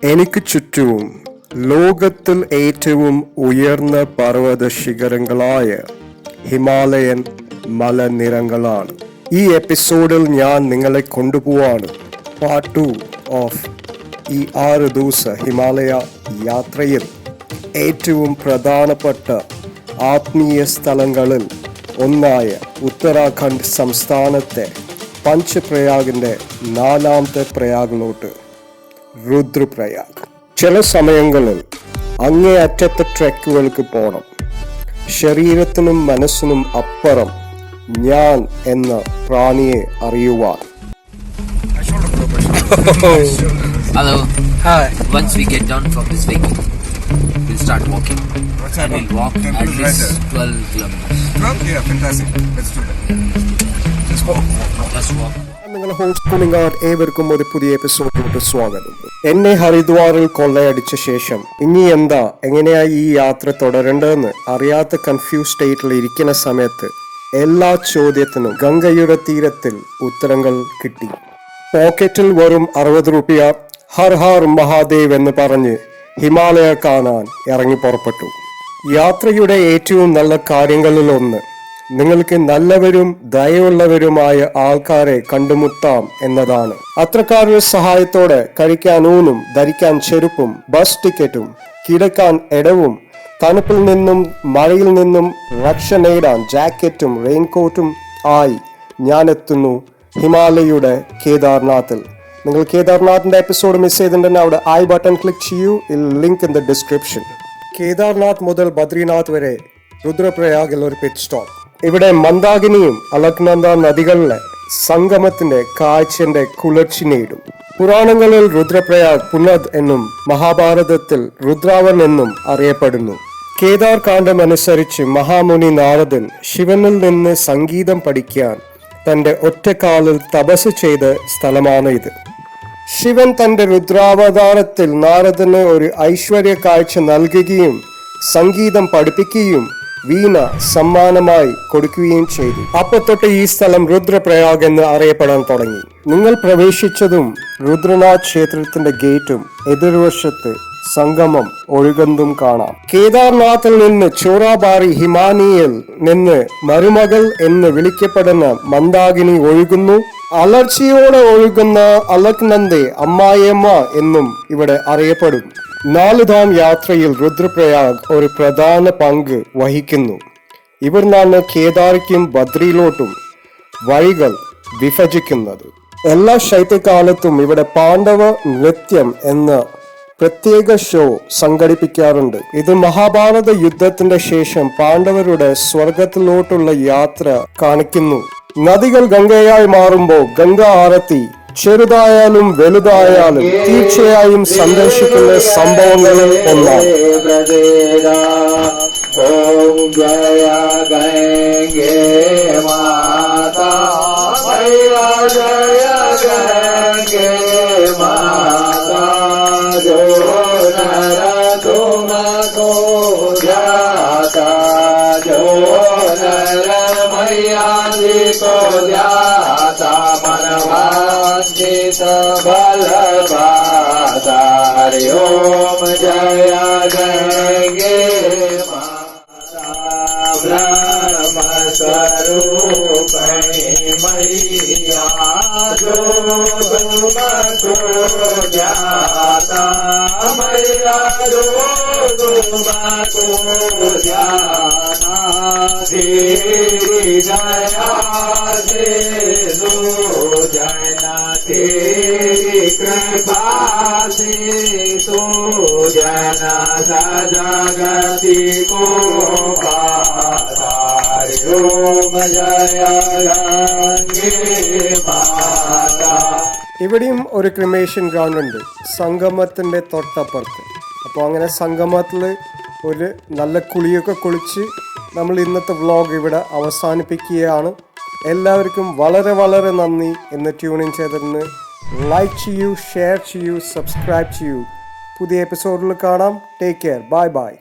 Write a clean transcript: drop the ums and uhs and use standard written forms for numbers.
എനിക്ക് ചുറ്റും ലോകത്തിൽ ഏറ്റവും ഉയർന്ന പർവ്വത ശിഖരങ്ങളായ ഹിമാലയൻ മലനിരകളാണ്. ഈ എപ്പിസോഡിൽ ഞാൻ നിങ്ങളെ കൊണ്ടുപോവാണ് പാർട്ട് 2 ഓഫ് ഈ 6 ദിവസ ഹിമാലയ യാത്രയിൽ ഏറ്റവും പ്രധാനപ്പെട്ട ആത്മീയ സ്ഥലങ്ങളിൽ ഒന്നായ ഉത്തരാഖണ്ഡ് സംസ്ഥാനത്തെ പഞ്ചപ്രയാഗിൻ്റെ 4ാമത്തെ പ്രയാഗിലോട്ട്, രുദ്രപ്രയാഗ്. ചില സമയങ്ങളിൽ അങ്ങേയറ്റത്തെ ട്രെക്കുകൾക്ക് പോകണം. ശരീരത്തിനും മനസ്സിനും അപ്പുറം ഞാൻ എന്ന പ്രാണിയെ അറിയുവാൻ. Hello. Hi. Once we get down from this vehicle, we'll start walking. And we'll walk at least 12 kilometers. 12? Yeah, fantastic. Let's do that. Just walk. Just walk. നിങ്ങളുടെ ഹോസ്റ്റ് കുണിങ്ങാട്, ഏവർക്കും ഒരു പുതിയ എപ്പിസോഡിലോട്ട് സ്വാഗതം. എന്നെ ഹരിദ്വാറിൽ കൊള്ളയടിച്ച ശേഷം ഇനി എന്താ, എങ്ങനെയാ ഈ യാത്ര തുടരേണ്ടതെന്ന് അറിയാത്ത കൺഫ്യൂസ് സ്റ്റേറ്റിൽ ഇരിക്കുന്ന സമയത്ത് എല്ലാ ചോദ്യത്തിനും ഗംഗയുടെ തീരത്തിൽ ഉത്തരങ്ങൾ കിട്ടി. പോക്കറ്റിൽ വെറും 60 രൂപ, ഹർ ഹർ മഹാദേവ് എന്ന് പറഞ്ഞ് ഹിമാലയ കാണാൻ ഇറങ്ങി പുറപ്പെട്ടു. യാത്രയുടെ ഏറ്റവും നല്ല കാര്യങ്ങളിലൊന്ന് നിങ്ങൾക്ക് നല്ലവരും ദയവുള്ളവരുമായ ആൾക്കാരെ കണ്ടുമുട്ടാം എന്നതാണ്. അത്രക്കാരുടെ സഹായത്തോടെ കഴിക്കാൻ ഊണും ധരിക്കാൻ ചെരുപ്പും ബസ് ടിക്കറ്റും കിടക്കാൻ ഇടവും തണുപ്പിൽ നിന്നും മഴയിൽ നിന്നും രക്ഷ നേടാൻ ജാക്കറ്റും റെയിൻകോട്ടും ആയി ഞാൻ എത്തുന്നു ഹിമാലയയുടെ കേദാർനാഥിൽ. നിങ്ങൾ കേദാർനാഥിന്റെ എപ്പിസോഡ് മിസ് ചെയ്തിട്ടുണ്ടെങ്കിൽ അവിടെ ഐ ബട്ടൺ ക്ലിക്ക് ചെയ്യൂ. Link in the description. Kedarnath മുതൽ ബദ്രിനാഥ് വരെ രുദ്രപ്രയാഗിൽ ഒരു പിറ്റ് സ്റ്റോപ്പ്. ഇവിടെ മന്ദാകിനിയും അലക്നന്ദ നദികളിലെ സംഗമത്തിന്റെ കാഴ്ചന്റെ കുളിർച്ചി നേടും. പുരാണങ്ങളിൽ രുദ്രപ്രയാഗ് പുനദ് എന്നും മഹാഭാരതത്തിൽ രുദ്രാവൻ എന്നും അറിയപ്പെടുന്നു. കേദാർ കാണ്ഡം അനുസരിച്ച് മഹാമുനി നാരദൻ ശിവനിൽ നിന്ന് സംഗീതം പഠിക്കാൻ തന്റെ ഒറ്റക്കാലിൽ തപസ് ചെയ്ത സ്ഥലമാണ് ഇത്. ശിവൻ തന്റെ രുദ്രാവതാരത്തിൽ നാരദന് ഒരു ഐശ്വര്യ കാഴ്ച നൽകുകയും സംഗീതം പഠിപ്പിക്കുകയും വീണ സമ്മാനമായി കൊടുക്കുകയും ചെയ്തു. അപ്പോൾ തൊട്ട് ഈ സ്ഥലം രുദ്രപ്രയാഗ് എന്ന് അറിയപ്പെടാൻ തുടങ്ങി. നിങ്ങൾ പ്രവേശിച്ചതും രുദ്രനാഥ് ക്ഷേത്രത്തിന്റെ ഗേറ്റും എതിർവശത്ത് സംഗമം ഒഴുകുന്നതും കാണാം. കേദാർനാഥിൽ നിന്ന് ചോറാബാരി ഹിമാനിയിൽ നിന്ന് മരുമകൾ എന്ന് വിളിക്കപ്പെടുന്ന മന്ദാകിനി ഒഴുകുന്നു. അലർച്ചയോടെ ഒഴുകുന്ന അലക്നന്ദെ അമ്മായിയമ്മ എന്നും ഇവിടെ അറിയപ്പെടും. 4 ധാം യാത്രയിൽ രുദ്രപ്രയാഗ് ഒരു പ്രധാന പങ്ക് വഹിക്കുന്നു. ഇവിടുന്നാണ് കേദാർക്കും ബദ്രിയിലോട്ടും വഴികൾ വിഭജിക്കുന്നത്. എല്ലാ ശൈത്യകാലത്തും ഇവിടെ പാണ്ഡവ നൃത്യം എന്ന പ്രത്യേക ഷോ സംഘടിപ്പിക്കാറുണ്ട്. ഇത് മഹാഭാരത യുദ്ധത്തിന്റെ ശേഷം പാണ്ഡവരുടെ സ്വർഗത്തിലോട്ടുള്ള യാത്ര കാണിക്കുന്നു. നദികൾ ഗംഗയായി മാറുമ്പോൾ ഗംഗ ആരത്തി ചെറുതായാലും വലുതായാലും തീർച്ചയായും സന്ദർശിക്കുന്ന സംഭവങ്ങളിൽ ഒന്നാണ്. ओम जय गंगे ब्रह्म स्वरूप मैया जो तुमको जाता मैया जो तुमको जाता तेरी दया से दो जना तेरी कृपा से तो जना सजगति को ഇവിടെയും ഒരു ക്രിമേഷൻ ഗ്രൗണ്ട് ഉണ്ട് സംഗമത്തിന്റെ തൊട്ടപ്പുറത്ത്. അപ്പോൾ അങ്ങനെ സംഗമത്തിൽ ഒരു നല്ല കുളിയൊക്കെ കുളിച്ച് നമ്മൾ ഇന്നത്തെ വ്ളോഗ് ഇവിടെ അവസാനിപ്പിക്കുകയാണ്. എല്ലാവർക്കും വളരെ വളരെ നന്ദി എന്ന് ട്യൂണിൻ ചെയ്തതിന്. ലൈക്ക് ചെയ്യൂ, ഷെയർ ചെയ്യൂ, സബ്സ്ക്രൈബ് ചെയ്യൂ. പുതിയ എപ്പിസോഡിൽ കാണാം. Take care. Bye bye.